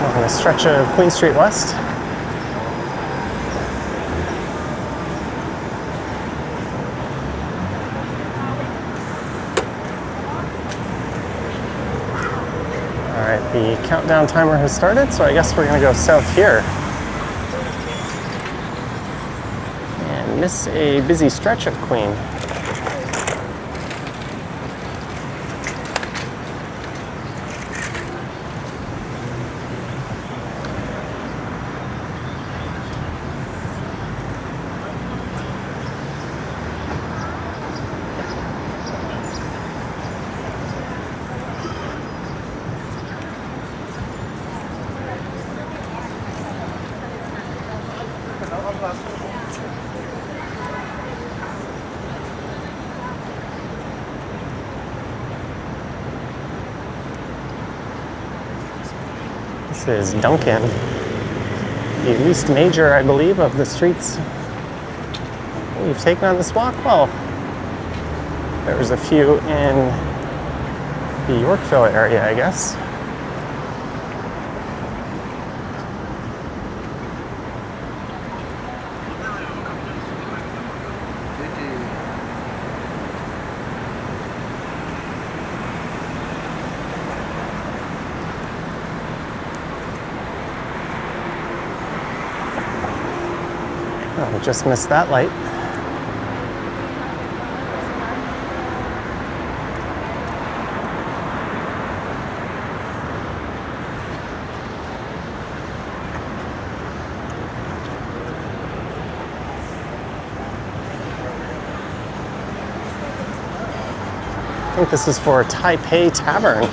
On a stretch of Queen Street West. All right, the countdown timer has started, so I guess we're gonna go south here. Miss a busy stretch of Queen. This is Duncan, the least major, I believe, of the streets we've taken on this walk. Well, there was a few in the Yorkville area, I guess. Oh, just missed that light. I think this is for Taipei Tavern.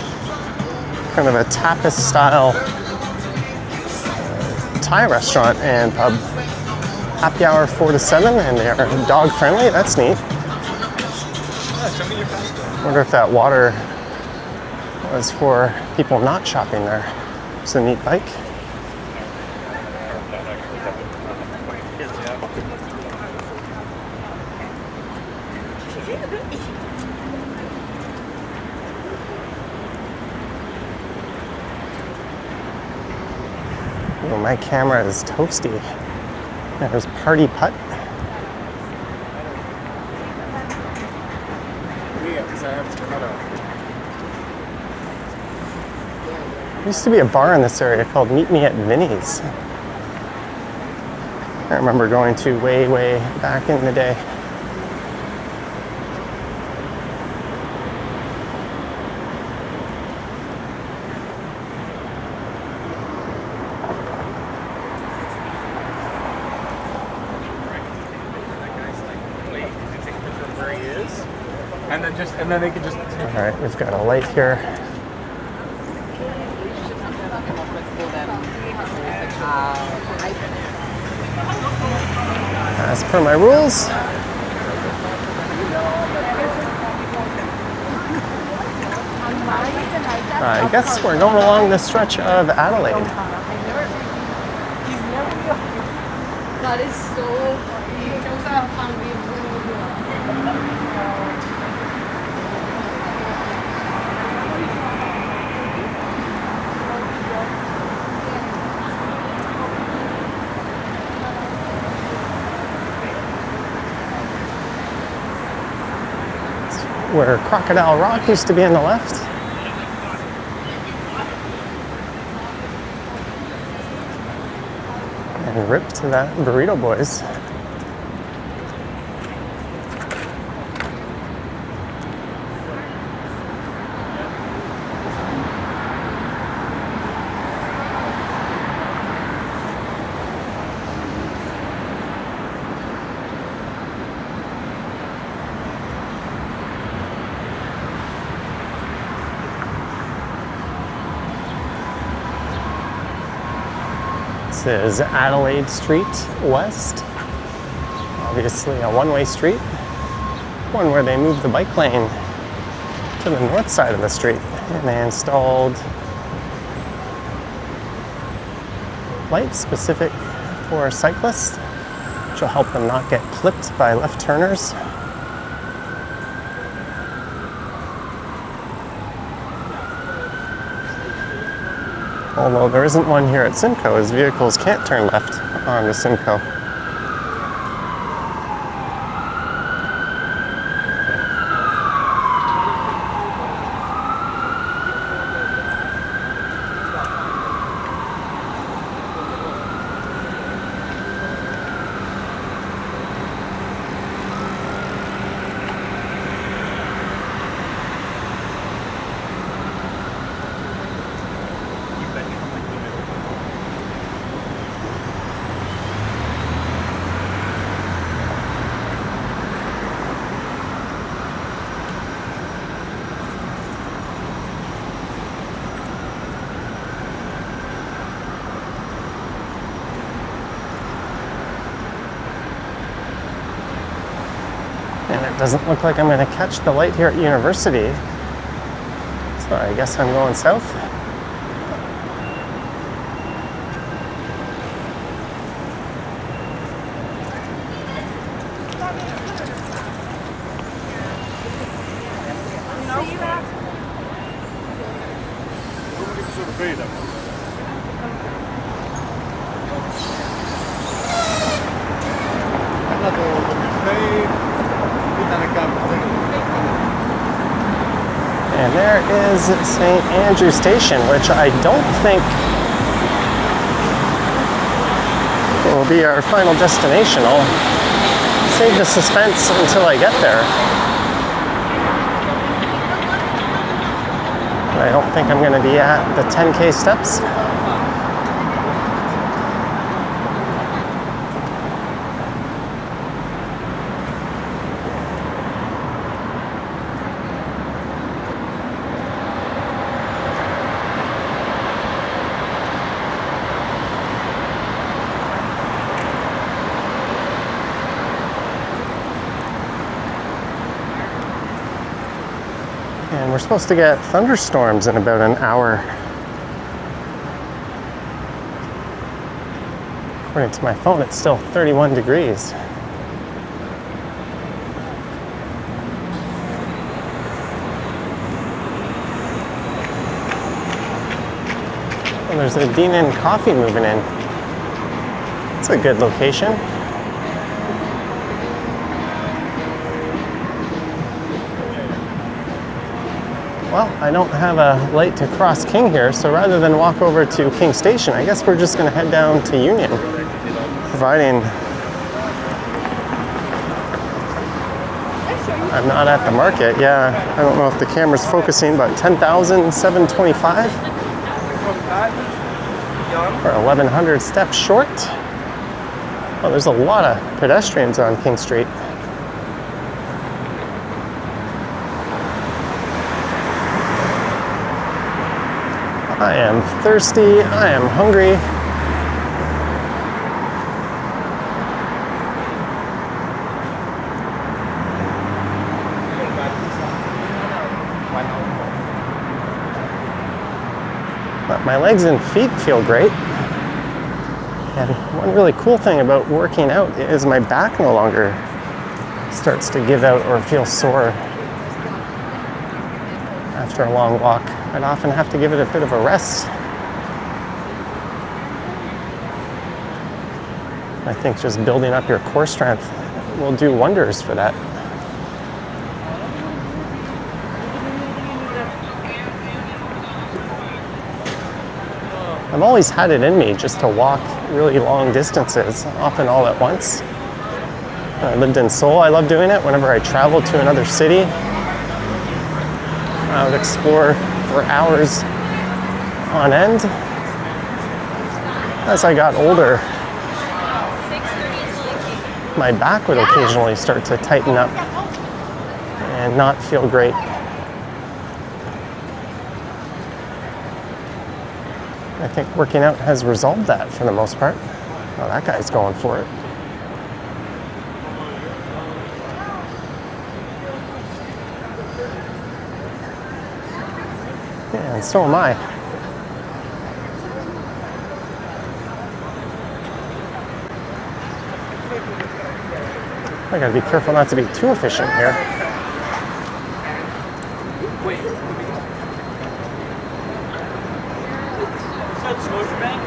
Kind of a tapas style Thai restaurant and pub. Happy hour 4 to 7, and they are dog friendly. That's neat. Wonder if that water was for people not shopping there. It's a neat bike. Oh, my camera is toasty. There's Party Putt. Yeah, because I have to cut out. There used to be a bar in this area called Meet Me at Vinny's. I remember going to way, way back in the day. And then they can just. All right, we've got a light here. As per my rules. I guess we're going along the stretch of Adelaide. That is so funny. He knows how hungry Where Crocodile Rock used to be on the left. And rip to that Burrito Boys. This is Adelaide Street West. Obviously a one-way street. One where they moved the bike lane to the north side of the street and they installed lights specific for cyclists, which will help them not get clipped by left turners. Although there isn't one here at Simcoe, as vehicles can't turn left onto Simcoe. And it doesn't look like I'm going to catch the light here at University. So I guess I'm going south. And there is St. Andrew Station, which I don't think will be our final destination. I'll save the suspense until I get there. I don't think I'm going to be at the 10K steps. And we're supposed to get thunderstorms in about an hour. According to my phone, it's still 31 degrees. And there's a Dean Inn Coffee moving in. It's a good location. Well, I don't have a light to cross King here, so rather than walk over to King Station, I guess we're just going to head down to Union, providing I'm not at the market. Yeah, I don't know if the camera's focusing, but 10,725 or 1,100 steps short. Oh, there's a lot of pedestrians on King Street. I am thirsty, I am hungry. But my legs and feet feel great. And one really cool thing about working out is my back no longer starts to give out or feel sore after a long walk. I'd often have to give it a bit of a rest. I think just building up your core strength will do wonders for that. I've always had it in me just to walk really long distances, often all at once. When I lived in Seoul, I loved doing it. Whenever I traveled to another city, I would explore for hours on end. As I got older, my back would occasionally start to tighten up and not feel great. I think working out has resolved that for the most part. Oh, that guy's going for it. Yeah, and so am I. I gotta be careful not to be too efficient here. Scotiabank?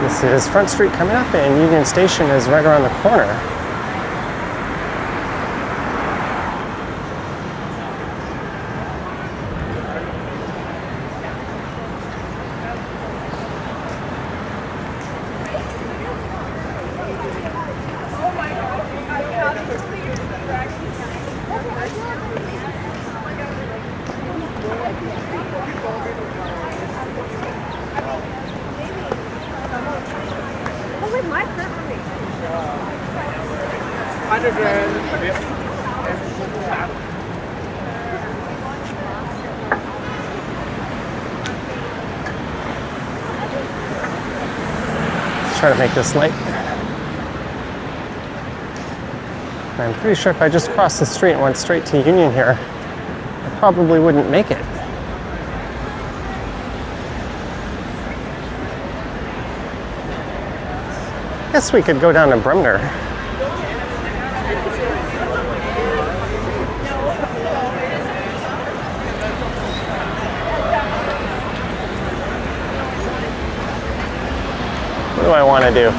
This is Front Street coming up, and Union Station is right around the corner. Try to make this light. I'm pretty sure if I just crossed the street and went straight to Union here, I probably wouldn't make it. Guess we could go down to Bremner. What do I want to do?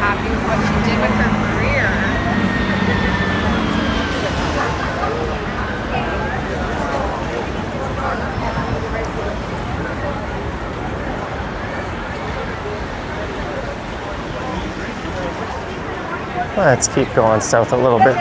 Happy with what she did with her career. Let's keep going south a little bit.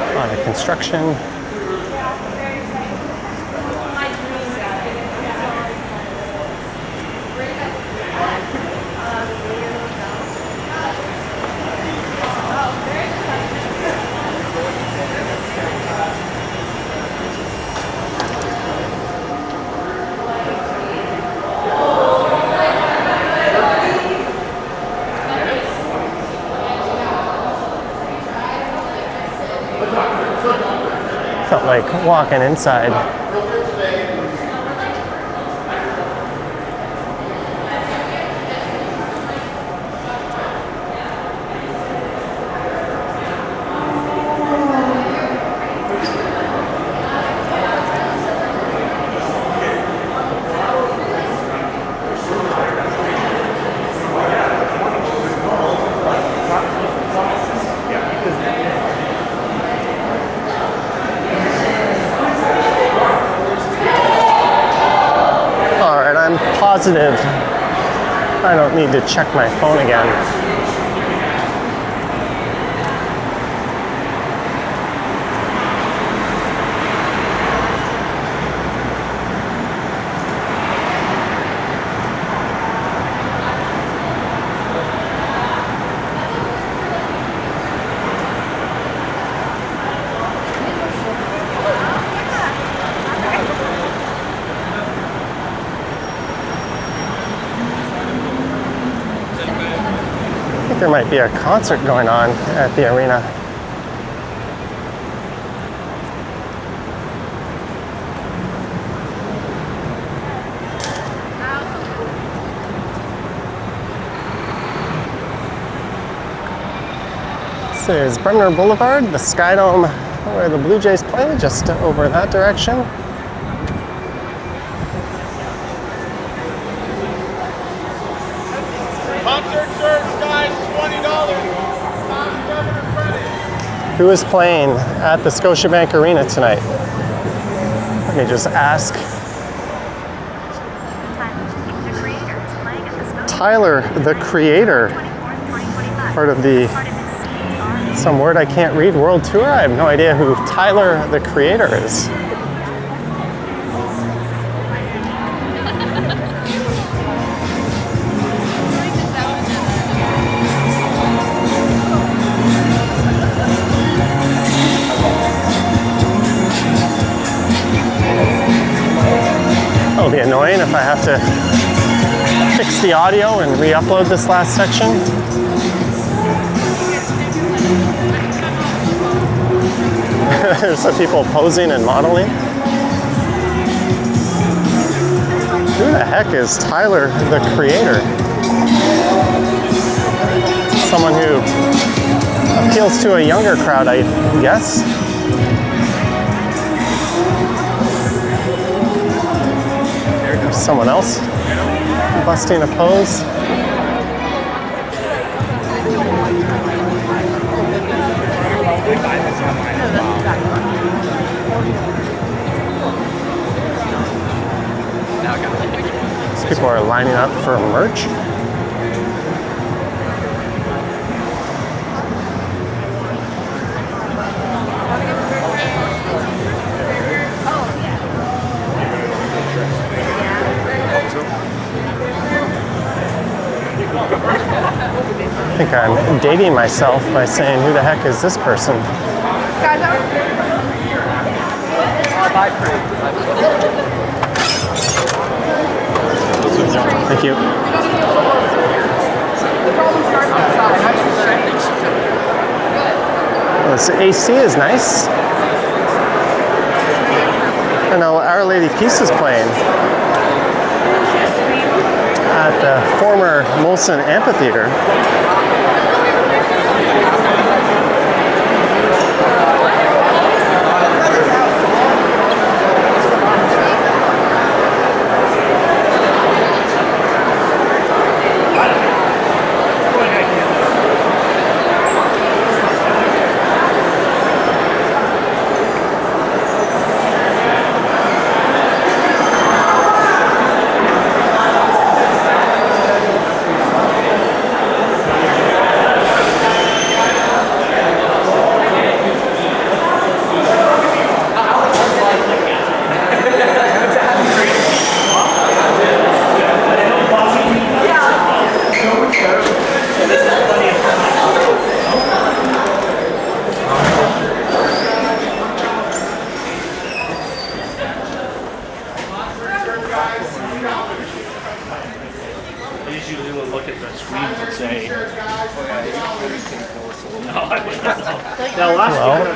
A lot of construction. Felt like walking inside. Positive I don't need to check my phone again. There might be a concert going on at the arena. This is Bremner Boulevard, the Sky Dome where the Blue Jays play, just over that direction. Concert shirts, guys, $20. Who is playing at the Scotiabank Arena tonight? Let me just ask. Tyler, the Creator, part of the, some word I can't read, World Tour? I have no idea who Tyler, the Creator is. It'll be annoying if I have to fix the audio and re-upload this last section. There's some people posing and modeling. Who the heck is Tyler, the Creator? Someone who appeals to a younger crowd, I guess. Someone else busting a pose. These people are lining up for merch. I think I'm dating myself by saying, who the heck is this person? Thank you. Well, this AC is nice. I know Our Lady Peace is playing at the former Molson Amphitheater.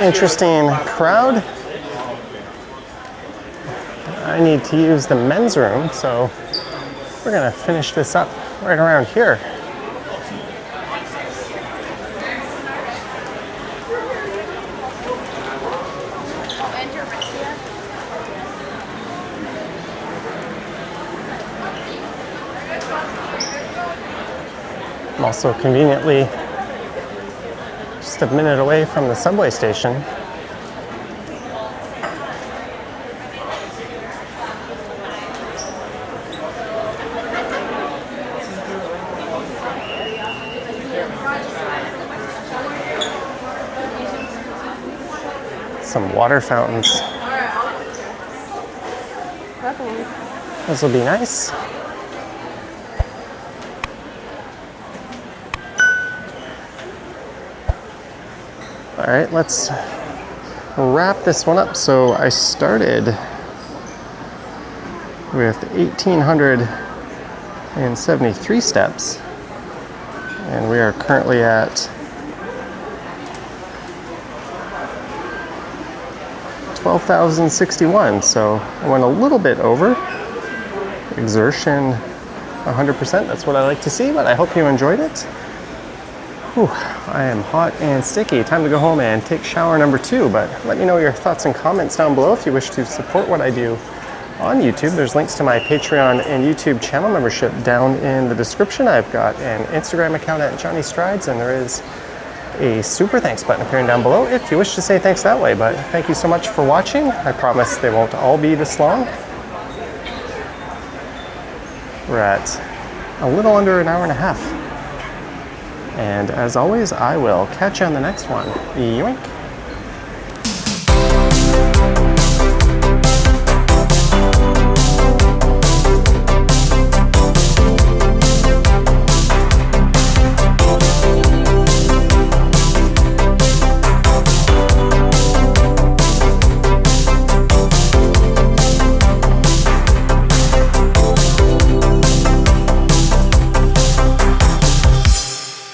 interesting crowd. I need to use the men's room, so we're gonna finish this up right around here. I'm also conveniently just a minute away from the subway station. Some water fountains. This will be nice. All right, let's wrap this one up. So I started with 1,873 steps, and we are currently at 12,061. So I went a little bit over. Exertion 100%. That's what I like to see, but I hope you enjoyed it. Whew, I am hot and sticky. Time to go home and take shower number 2, but let me know your thoughts and comments down below if you wish to support what I do on YouTube. There's links to my Patreon and YouTube channel membership down in the description. I've got an Instagram account at Johnny Strides, and there is a super thanks button appearing down below if you wish to say thanks that way. But thank you so much for watching. I promise they won't all be this long. We're at a little under an hour and a half. And as always, I will catch you on the next one. Yoink.